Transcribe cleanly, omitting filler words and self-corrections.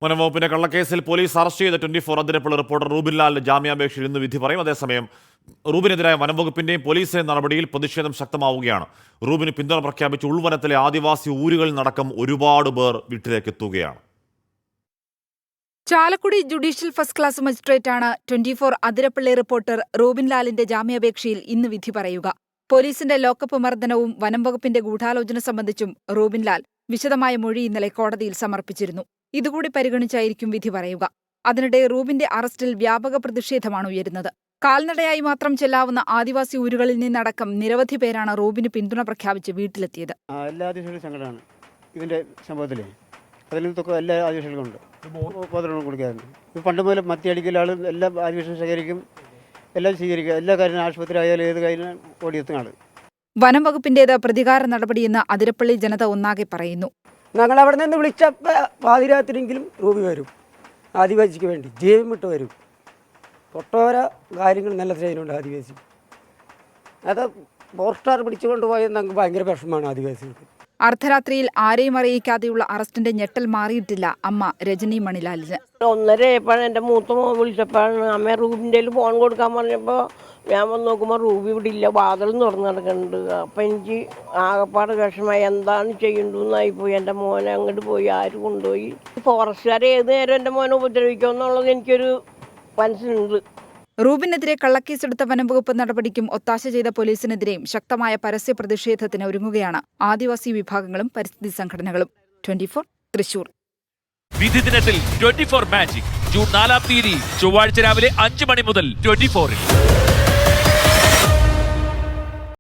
വനംവകുപ്പിന്റെ കള്ളക്കേസിൽ police arrest ചെയ്ത 24 അതിരപ്പള്ളി റിപ്പോർട്ടർ റൂബിൻ ലാലിന്റെ ജാമ്യാപേക്ഷയിൽ ഇന്ന് വിധി പറയും. അതേസമയം റൂബിനെതിരായ വനംവകുപ്പിന്റെയും പോലീസിന്റെ നടപടിയിൽ പ്രതിഷേധം ശക്തമാവുകയാണ്. റൂബിന് പിന്തുണ പ്രഖ്യാപിച്ച് ഉൾവനത്തിലെ ആദിവാസി ഊരുകളിൽ നടക്കം ഒരുപാട് പേർ വീട്ടിലേക്ക് എത്തുകയാണ്. ചാലക്കുടി ജുഡീഷ്യൽ ഫസ്റ്റ് ക്ലാസ് മജിസ്ട്രേറ്റാണ് 24 അതിരപ്പള്ളി റിപ്പോർട്ടർ റൂബിൻ ലാലിന്റെ ജാമ്യാപേക്ഷയിൽ ഇന്ന് വിധി പറയുക. പോലീസിന്റെ ലോക്കപ്പ് മർദ്ദനവും വനംവകുപ്പിന്റെ ഗൂഢാലോചന സംബന്ധിച്ചും റൂബിൻ ലാൽ വിശദമായ മൊഴി ഇന്നലെ കോടതിയിൽ സമർപ്പിച്ചിരുന്നു. ഇതുകൂടി പരിഗണിച്ചായിരിക്കും വിധി പറയുക. അതിനിടെ റൂബിന്റെ അറസ്റ്റിൽ വ്യാപക പ്രതിഷേധമാണ് ഉയരുന്നത്. കാൽനടയായി മാത്രം ചെല്ലാവുന്ന ആദിവാസി ഊരുകളിൽ നിന്നടക്കം നിരവധി പേരാണ് റൂബിന് പിന്തുണ പ്രഖ്യാപിച്ച് വീട്ടിലെത്തിയത്. എല്ലാ ആദിവാസികളും സങ്കടമാണ് ഇതിന്റെ സംഭവത്തിലെ. അതിലൊക്കെ എല്ലാ ആദിവാസികളും ഉണ്ട്, ഉപദ്രവം കൊടുക്കാറുണ്ട്. പണ്ട് മുതൽ മത്തിയടിക്കൽ എല്ലാ ആദിവാസികളും ശേഖരിക്കും, എല്ലാം സ്വീകരിക്കുക, എല്ലാ കാര്യവും ആശുപത്രി ആയാലും ഏത് കാര്യം ഓടിയെത്തുന്നതാണ്. വനം വകുപ്പിന്റേത് പ്രതികാര നടപടിയെന്ന് അതിരപ്പള്ളി ജനത ഒന്നാകെ പറയുന്നു. ഞങ്ങൾ അവിടെ നിന്ന് വിളിച്ച പാതിരാത്രിയെങ്കിലും റൂബി വരും, ആദിവാസിക്ക് വേണ്ടി ജീവൻ വിട്ട് വരും. ഒട്ടോര കാര്യങ്ങൾ നല്ല ചെയ്യുന്നുണ്ട് ആദിവാസി. അത് പോസ്റ്റാർ പിടിച്ചുകൊണ്ട് പോയത് ഞങ്ങൾക്ക് ഭയങ്കര വിഷമമാണ് ആദിവാസികൾക്ക്. അർദ്ധരാത്രിയിൽ ആരെയും അറിയിക്കാതെയുള്ള അറസ്റ്റിന്റെ ഞെട്ടൽ മാറിയിട്ടില്ല അമ്മ രജനി മണിലാലിന്. 1:30 എൻ്റെ മൂത്ത മോൻ വിളിച്ചപ്പോഴാണ് അമ്മ റൂബിൻ്റെ ഫോൺ കൊടുക്കാൻ പറഞ്ഞപ്പോൾ ഞാൻ വന്ന് നോക്കുമ്പോൾ റൂബി ഇവിടെ ഇല്ല, വാതിൽ തുറന്ന് നടക്കുന്നുണ്ട്. അപ്പം എനിക്ക് ആകപ്പാട് വിഷമമായി, എന്താണ് ചെയ്യേണ്ടതെന്നായിപ്പോയി. എൻ്റെ മോനെ അങ്ങോട്ട് പോയി, ആര് കൊണ്ടുപോയി? ഫോറസ്റ്റുകാർ ഏത് നേരം എൻ്റെ മോനെ ഉപദ്രവിക്കുമെന്നുള്ളത് എനിക്കൊരു മനസ്സിലുണ്ട്. റൂബിനെതിരെ കള്ളക്കേസെടുത്ത വനംവകുപ്പ് നടപടിക്കും ഒത്താശ ചെയ്ത പോലീസിനെതിരെയും ശക്തമായ പരസ്യ പ്രതിഷേധത്തിന് ഒരുങ്ങുകയാണ് ആദിവാസി വിഭാഗങ്ങളും പരിസ്ഥിതി സംഘടനകളും. 24 തൃശൂർ. വിധി ദിനത്തിൽ 24 മാജിക് ജൂൺ 4 ചൊവ്വാഴ്ച രാവിലെ 5 മണി മുതൽ 24-ൽ.